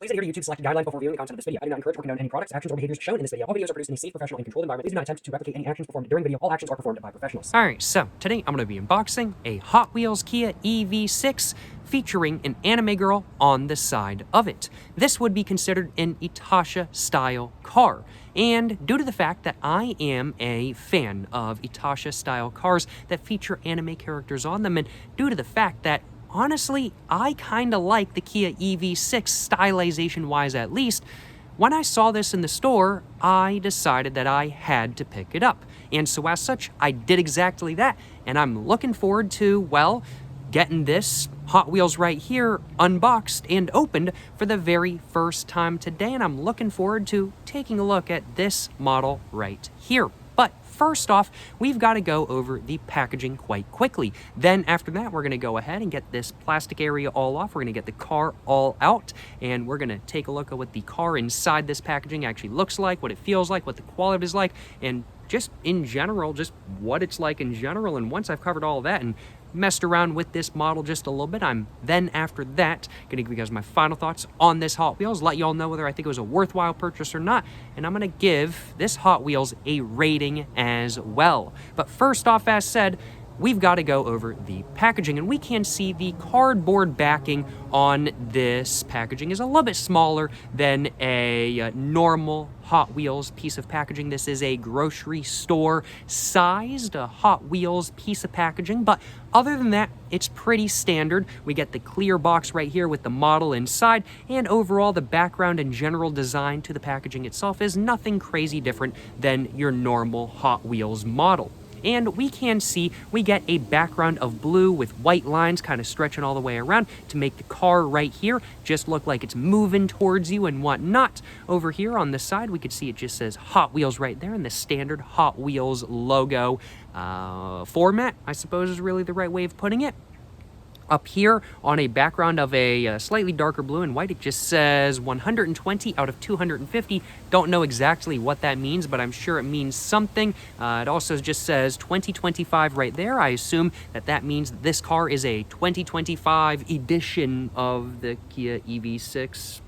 Please adhere to YouTube select guidelines before viewing the content of this video. I do not encourage or condone any products, actions, or behaviors shown in this video. All videos are produced in a safe, professional, and controlled environment. Please do not attempt to replicate any actions performed during the video. All actions are performed by professionals. Alright, so today I'm going to be unboxing a Hot Wheels Kia EV6 featuring an anime girl on the side of it. This would be considered an Itasha style car. And due to the fact that I am a fan of Itasha style cars that feature anime characters on them, and due to the fact that honestly, I kind of like the Kia EV6 stylization-wise at least. When I saw this in the store, I decided that I had to pick it up. And so as such, I did exactly that. And I'm looking forward to, well, getting this Hot Wheels right here unboxed and opened for the very first time today. And I'm looking forward to taking a look at this model right here. But first off, we've got to go over the packaging quite quickly. Then after that, we're going to go ahead and get this plastic area all off. We're going to get the car all out, and we're going to take a look at what the car inside this packaging actually looks like, what it feels like, what the quality is like, and just in general, just what it's like in general. And once I've covered all of that and messed around with this model just a little bit, I'm then after that going to give you guys my final thoughts on this Hot Wheels, let you all know whether I think it was a worthwhile purchase or not, and I'm going to give this Hot Wheels a rating as well. But first off, as said, we've got to go over the packaging, and we can see the cardboard backing on this packaging is a little bit smaller than a normal Hot Wheels piece of packaging. This is a grocery store sized Hot Wheels piece of packaging, but other than that, it's pretty standard. We get the clear box right here with the model inside, and overall the background and general design to the packaging itself is nothing crazy different than your normal Hot Wheels model. And we can see we get a background of blue with white lines kind of stretching all the way around to make the car right here just look like it's moving towards you and whatnot. Over here on the side, we could see it just says Hot Wheels right there in the standard Hot Wheels logo format, I suppose is really the right way of putting it. Up here on a background of a slightly darker blue and white, it just says 120 out of 250. Don't know exactly what that means, but I'm sure it means something. It also just says 2025 right there. I assume that that means that this car is a 2025 edition of the Kia EV6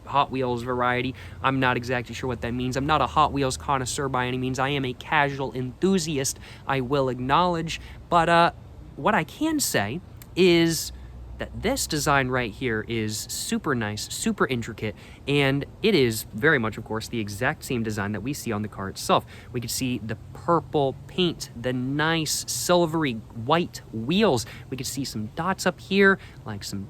Hot Wheels variety. I'm not exactly sure what that means. I'm not a Hot Wheels connoisseur by any means. I am a casual enthusiast, I will acknowledge. But what I can say is that this design right here is super nice, super intricate, and it is very much, of course, the exact same design that we see on the car itself. We can see the purple paint, the nice silvery white wheels. We can see some dots up here, like some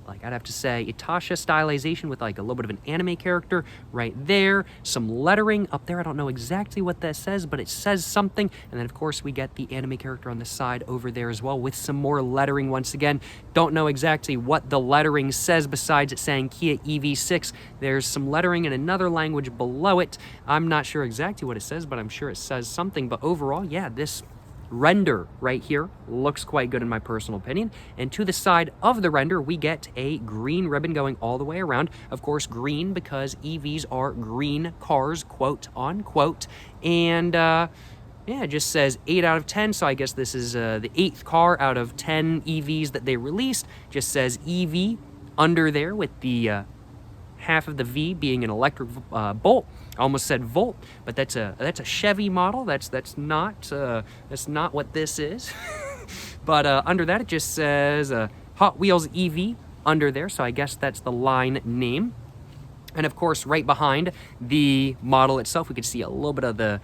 like I'd have to say Itasha stylization with like a little bit of an anime character right there. Some lettering up there. I don't know exactly what that says, but it says something. And then of course we get the anime character on the side over there as well with some more lettering once again. Don't know exactly what the lettering says besides it saying Kia EV6. There's some lettering in another language below it. I'm not sure exactly what it says, but I'm sure it says something. But overall, yeah, this render right here looks quite good in my personal opinion. And to the side of the render, we get a green ribbon going all the way around. Of course, green because EVs are green cars, quote unquote. And yeah, it just says 8 out of 10. So I guess this is the 8th car out of 10 EVs that they released. Just says EV under there with the half of the V being an electric bolt. I almost said volt, but that's a Chevy model. That's not what this is. But under that, it just says Hot Wheels EV under there. So I guess that's the line name. And of course, right behind the model itself, we can see a little bit of the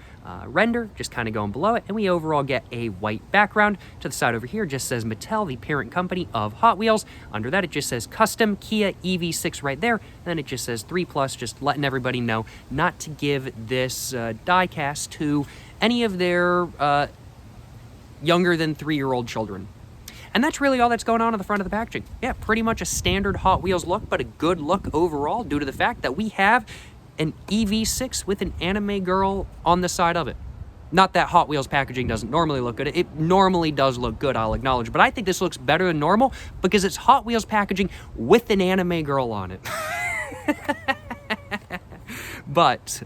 render just kind of going below it. And we overall get a white background. To the side over here just says Mattel, the parent company of Hot Wheels. Under that, it just says Custom Kia EV6 right there. And then it just says 3+, just letting everybody know not to give this die-cast to any of their younger than 3-year-old children. And that's really all that's going on the front of the packaging. Yeah, pretty much a standard Hot Wheels look, but a good look overall due to the fact that we have an EV6 with an anime girl on the side of it. Not that Hot Wheels packaging doesn't normally look good. It normally does look good, I'll acknowledge. But I think this looks better than normal because it's Hot Wheels packaging with an anime girl on it. But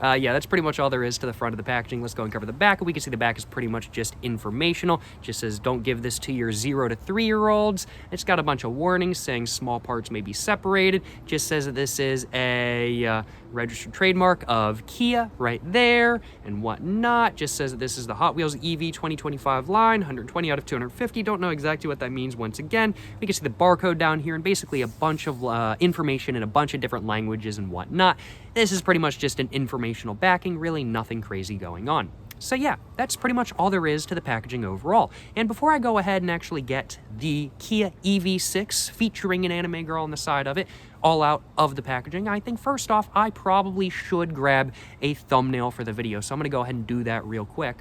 Yeah, that's pretty much all there is to the front of the packaging. Let's go and cover the back. We can see the back is pretty much just informational. Just says, don't give this to your 0 to 3-year-olds. It's got a bunch of warnings saying small parts may be separated. Just says that this is a registered trademark of Kia right there and whatnot. Just says that this is the Hot Wheels EV 2025 line, 120 out of 250. Don't know exactly what that means once again. We can see the barcode down here and basically a bunch of information in a bunch of different languages and whatnot. This is pretty much just an informational backing, really nothing crazy going on. So yeah, that's pretty much all there is to the packaging overall. And before I go ahead and actually get the Kia EV6 featuring an anime girl on the side of it, all out of the packaging, I think first off, I probably should grab a thumbnail for the video. So I'm gonna go ahead and do that real quick.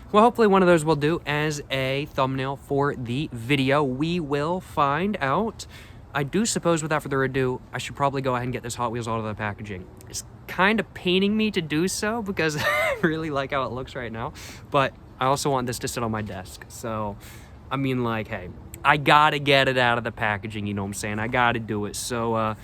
Well, hopefully one of those will do as a thumbnail for the video. We will find out. I do suppose, without further ado, I should probably go ahead and get this Hot Wheels out of the packaging. It's kind of paining me to do so because I really like how it looks right now, but I also want this to sit on my desk. So, I mean, like, hey, I gotta get it out of the packaging, you know what I'm saying? I gotta do it. So,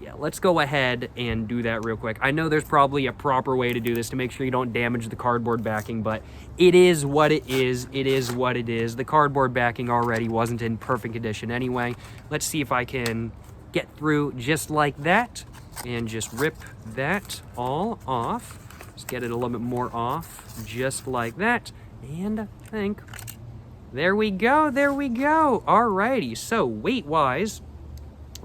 yeah, let's go ahead and do that real quick. I know there's probably a proper way to do this to make sure you don't damage the cardboard backing, but it is what it is. It is what it is. The cardboard backing already wasn't in perfect condition anyway. Let's see if I can get through just like that and just rip that all off. Just get it a little bit more off, just like that. And I think, there we go, there we go. Alrighty, so weight-wise,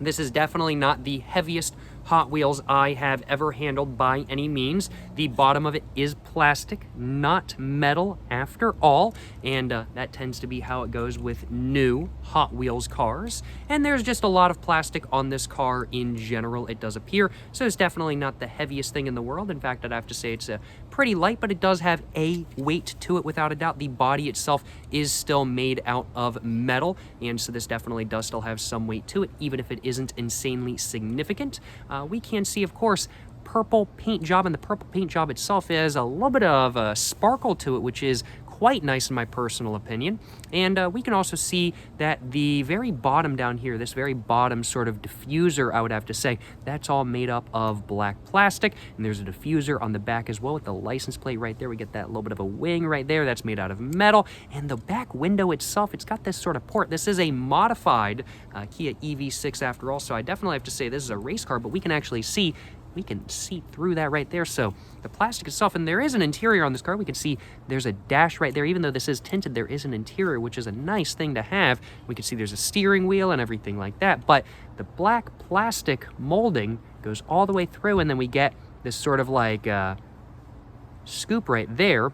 this is definitely not the heaviest Hot Wheels I have ever handled by any means. The bottom of it is plastic, not metal after all, and that tends to be how it goes with new Hot Wheels cars. And there's just a lot of plastic on this car in general, it does appear, so it's definitely not the heaviest thing in the world. In fact, I'd have to say it's pretty light, but it does have a weight to it without a doubt. The body itself is still made out of metal, and so this definitely does still have some weight to it, even if it isn't insanely significant. We can see, of course, purple paint job, and the purple paint job itself has a little bit of a sparkle to it, which is quite nice in my personal opinion. And we can also see that the very bottom down here, this very bottom sort of diffuser, I would have to say, that's all made up of black plastic. And there's a diffuser on the back as well with the license plate right there. We get that little bit of a wing right there that's made out of metal. And the back window itself, it's got this sort of port. This is a modified Kia EV6 after all, so I definitely have to say this is a race car, but we can actually see through that right there. So the plastic itself, and there is an interior on this car. We can see there's a dash right there. Even though this is tinted, there is an interior, which is a nice thing to have. We can see there's a steering wheel and everything like that. But the black plastic molding goes all the way through, and then we get this sort of like scoop right there,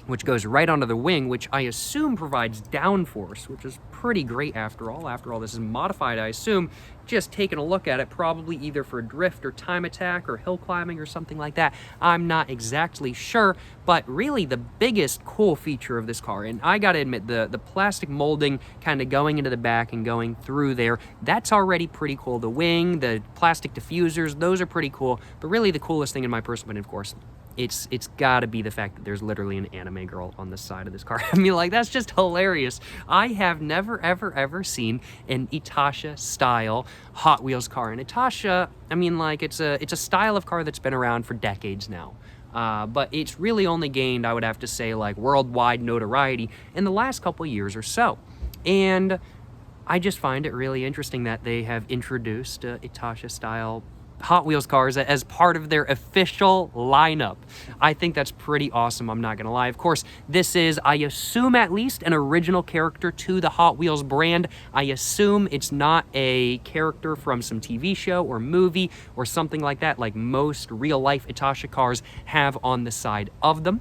which goes right onto the wing, which I assume provides downforce, which is pretty great after all. After all, this is modified, I assume. Just taking a look at it, probably either for drift or time attack or hill climbing or something like that. I'm not exactly sure, but really the biggest cool feature of this car, and I gotta admit, the plastic molding kind of going into the back and going through there, that's already pretty cool. The wing, the plastic diffusers, those are pretty cool, but really the coolest thing in my personal opinion, of course, it's gotta be the fact that there's literally an anime girl on the side of this car. I mean, like, that's just hilarious. I have never, ever seen an Itasha style Hot Wheels car. And Itasha, I mean, like, it's a style of car that's been around for decades now. But it's really only gained, I would have to say, like, worldwide notoriety in the last couple years or so. And I just find it really interesting that they have introduced Itasha style Hot Wheels cars as part of their official lineup. I think that's pretty awesome, I'm not gonna lie. Of course, this is, I assume at least, an original character to the Hot Wheels brand. I assume it's not a character from some TV show or movie or something like that, like most real-life Itasha cars have on the side of them.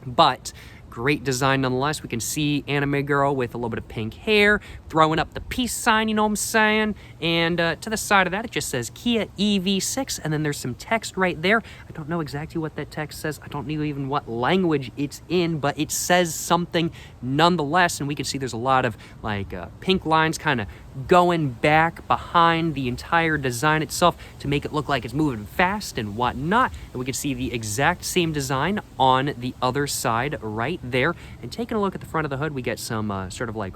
But great design nonetheless. We can see anime girl with a little bit of pink hair, throwing up the peace sign, you know what I'm saying? And to the side of that, it just says Kia EV6, and then there's some text right there. I don't know exactly what that text says. I don't know even what language it's in, but it says something nonetheless, and we can see there's a lot of like pink lines kind of going back behind the entire design itself to make it look like it's moving fast and whatnot. And we can see the exact same design on the other side right there. And taking a look at the front of the hood, we get some sort of like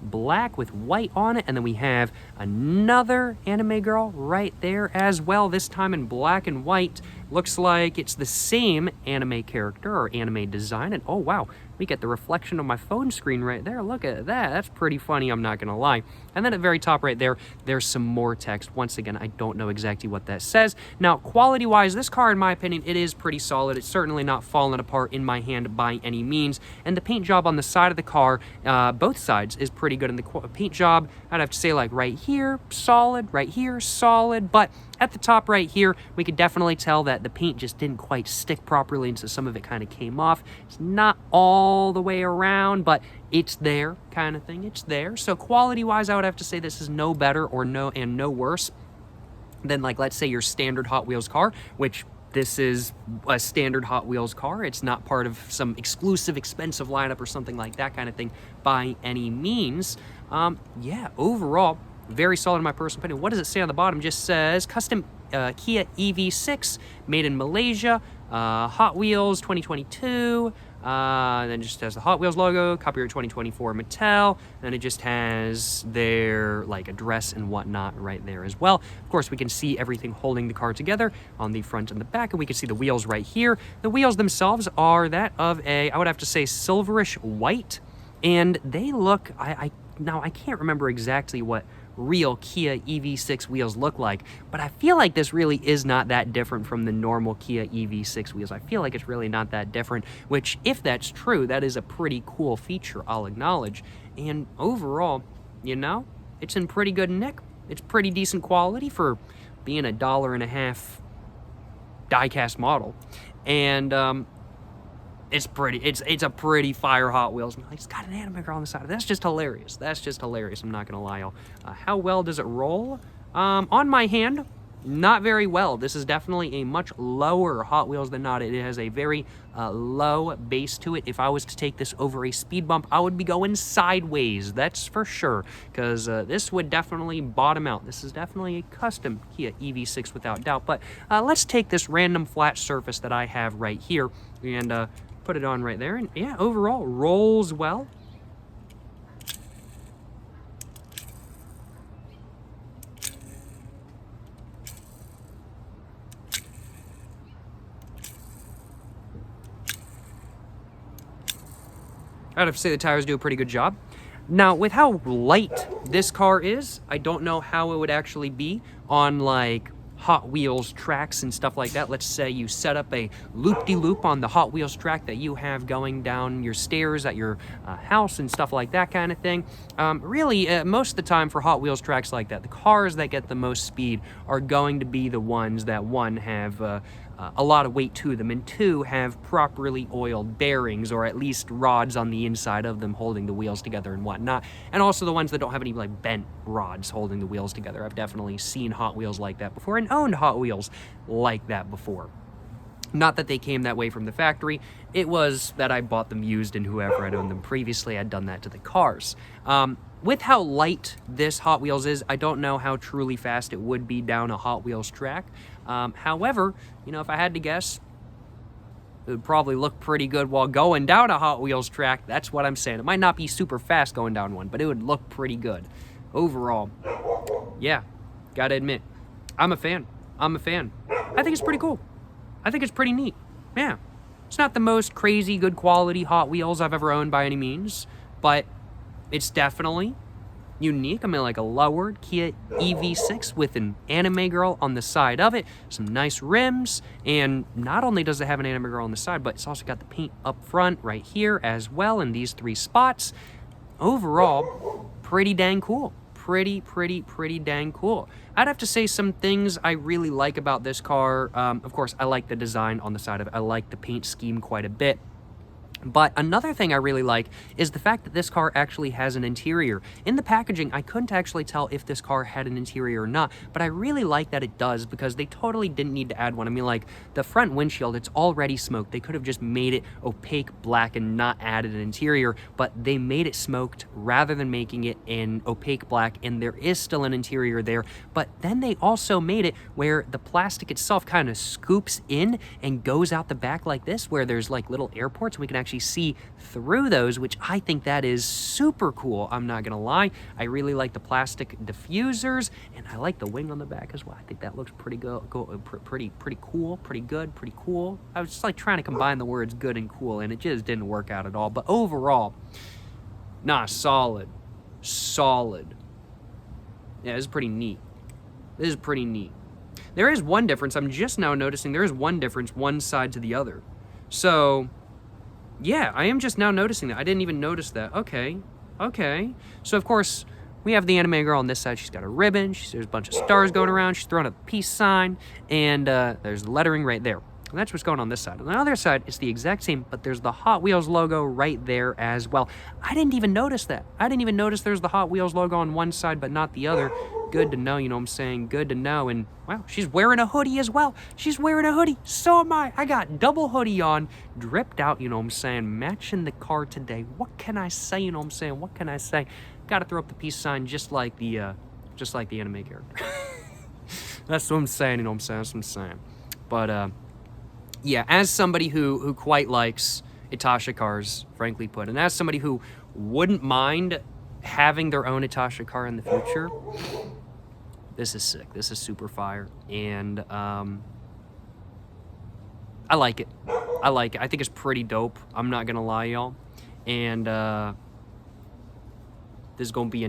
black with white on it, and then we have another anime girl right there as well, this time in black and white. Looks like it's the same anime character or anime design, and oh wow, we get the reflection of my phone screen right there. Look at that. That's pretty funny, I'm not gonna lie. And then at the very top right there, there's some more text. Once again, I don't know exactly what that says. Now, quality-wise, this car, in my opinion, it is pretty solid. It's certainly not falling apart in my hand by any means. And the paint job on the side of the car, both sides, is pretty good. And the paint job, I'd have to say, like right here, solid, right here, solid. But at the top right here, we could definitely tell that the paint just didn't quite stick properly, and so some of it kind of came off. It's not all the way around, but it's there, kind of thing. It's there. So quality-wise, I would have to say this is no better or no worse than, like, let's say your standard Hot Wheels car, which this is a standard Hot Wheels car. It's not part of some exclusive, expensive lineup or something like that kind of thing by any means. Yeah, overall, very solid in my personal opinion. What does it say on the bottom? It just says custom Kia EV6, made in Malaysia, Hot Wheels 2022. Then it just has the Hot Wheels logo, copyright 2024 Mattel. Then it just has their like address and whatnot right there as well. Of course, we can see everything holding the car together on the front and the back, and we can see the wheels right here. The wheels themselves are that of I would have to say silverish white, and they look, now I can't remember exactly what real Kia EV6 wheels look like, but I feel like this really is not that different from the normal Kia EV6 wheels. I feel like it's really not that different, which, if that's true, that is a pretty cool feature, I'll acknowledge. And overall, you know, it's in pretty good nick. It's pretty decent quality for being $1.50 die-cast model. And it's a pretty fire Hot Wheels. It's got an anime girl on the side. That's just hilarious. That's just hilarious. I'm not gonna lie, y'all. How well does it roll? On my hand, not very well. This is definitely a much lower Hot Wheels than not. It has a very low base to it. If I was to take this over a speed bump, I would be going sideways. That's for sure, because this would definitely bottom out. This is definitely a custom Kia EV6 without doubt. But let's take this random flat surface that I have right here and put it on right there, and yeah, overall rolls well. I'd have to say the tires do a pretty good job. Now, with how light this car is, I don't know how it would actually be on like Hot Wheels tracks and stuff like that. Let's say you set up a loop-de-loop on the Hot Wheels track that you have going down your stairs at your house and stuff like that kind of thing. Really, most of the time for Hot Wheels tracks like that, the cars that get the most speed are going to be the ones that, one, have a lot of weight to them, and two, have properly oiled bearings, or at least rods on the inside of them holding the wheels together and whatnot. And also the ones that don't have any like bent rods holding the wheels together. I've definitely seen Hot Wheels like that before and owned Hot Wheels like that before. Not that they came that way from the factory, it was that I bought them used, and whoever had owned them previously had done that to the cars. With how light this Hot Wheels is, I don't know how truly fast it would be down a Hot Wheels track. However, you know, if I had to guess, it would probably look pretty good while going down a Hot Wheels track. That's what I'm saying. It might not be super fast going down one, but it would look pretty good. Overall, yeah, gotta admit, I'm a fan. I think it's pretty cool. I think it's pretty neat. Yeah. It's not the most crazy good quality Hot Wheels I've ever owned by any means, but it's definitely unique. I mean, like a lowered Kia EV6 with an anime girl on the side of it, some nice rims, and not only does it have an anime girl on the side, but it's also got the paint up front right here as well in these three spots. Overall, pretty dang cool. Pretty dang cool. I'd have to say some things I really like about this car. Of course, I like the design on the side of it. I like the paint scheme quite a bit. But another thing I really like is the fact that this car actually has an interior. In the packaging, I couldn't actually tell if this car had an interior or not, but I really like that it does because they totally didn't need to add one. I mean, like, the front windshield, it's already smoked. They could have just made it opaque black and not added an interior, but they made it smoked rather than making it in opaque black, and there is still an interior there. But then they also made it where the plastic itself kind of scoops in and goes out the back like this, where there's like little airports. We can actually see through those, which I think that is super cool. I'm not gonna lie. I really like the plastic diffusers, and I like the wing on the back as well. I think that looks pretty pretty cool, pretty good, pretty cool. I was just like trying to combine the words good and cool, and it just didn't work out at all. But overall, nah, solid. Yeah, this is pretty neat. This is pretty neat. There is one difference. I'm just now noticing there is one difference one side to the other. So yeah, I am just now noticing that. I didn't even notice that. Okay. So, of course, we have the anime girl on this side. She's got a ribbon. There's a bunch of stars going around. She's throwing a peace sign. And there's the lettering right there. And that's what's going on this side. On the other side, it's the exact same, but there's the Hot Wheels logo right there as well. I didn't even notice that. I didn't even notice there's the Hot Wheels logo on one side, but not the other. Good to know, you know what I'm saying? Good to know. And, wow, she's wearing a hoodie as well. She's wearing a hoodie. So am I. I got double hoodie on, dripped out, you know what I'm saying? Matching the car today. What can I say, you know what I'm saying? What can I say? Gotta throw up the peace sign just like the anime character. That's what I'm saying, you know what I'm saying? That's what I'm saying. But, yeah, as somebody who quite likes Itasha cars, frankly put, and as somebody who wouldn't mind having their own Itasha car in the future, this is sick. This is super fire. And I like it. I think it's pretty dope. I'm not gonna lie, y'all. And this is gonna be a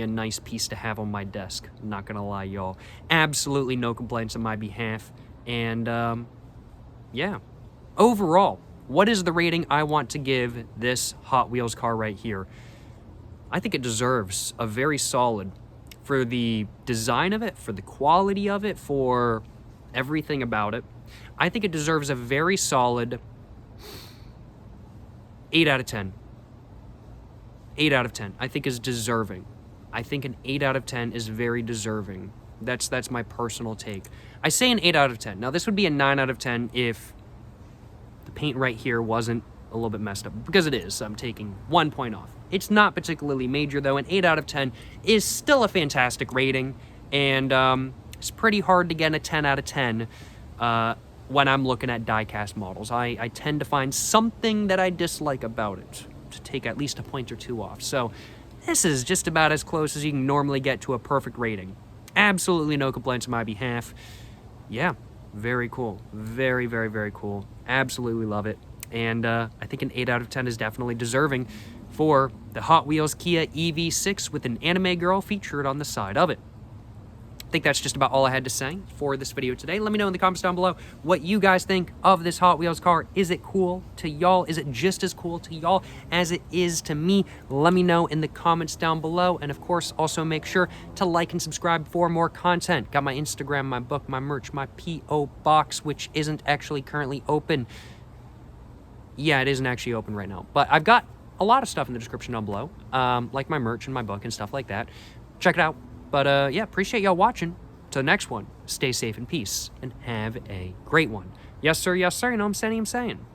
nice piece to have on my desk. I'm not gonna lie, y'all. Absolutely no complaints on my behalf. And yeah. Overall, what is the rating I want to give this Hot Wheels car right here? I think it deserves a very solid, for the design of it, for the quality of it, for everything about it. I think it deserves a very solid 8 out of 10. 8 out of 10, I think, is deserving. I think an 8 out of 10 is very deserving. That's my personal take. I say an 8 out of 10. Now, this would be a 9 out of 10 if the paint right here wasn't a little bit messed up, because it is. So I'm taking 1 point off. It's not particularly major, though. An 8 out of 10 is still a fantastic rating, and it's pretty hard to get a 10 out of 10 when I'm looking at die-cast models. I tend to find something that I dislike about it to take at least a point or two off. So this is just about as close as you can normally get to a perfect rating. Absolutely no complaints on my behalf. Yeah, very cool. Very, very, very cool. Absolutely love it. And I think an 8 out of 10 is definitely deserving for the Hot Wheels Kia EV6 with an anime girl featured on the side of it. I think that's just about all I had to say for this video today. Let me know in the comments down below what you guys think of this Hot Wheels car. Is it cool to y'all? Is it just as cool to y'all as it is to me? Let me know in the comments down below. And of course, also make sure to like and subscribe for more content. Got my Instagram, my book, my merch, my P.O. box, which isn't actually currently open. Yeah, it isn't actually open right now. But I've got a lot of stuff in the description down below, like my merch and my book and stuff like that. Check it out. But yeah, appreciate y'all watching. Till the next one, stay safe and peace, and have a great one. Yes, sir, you know what I'm saying?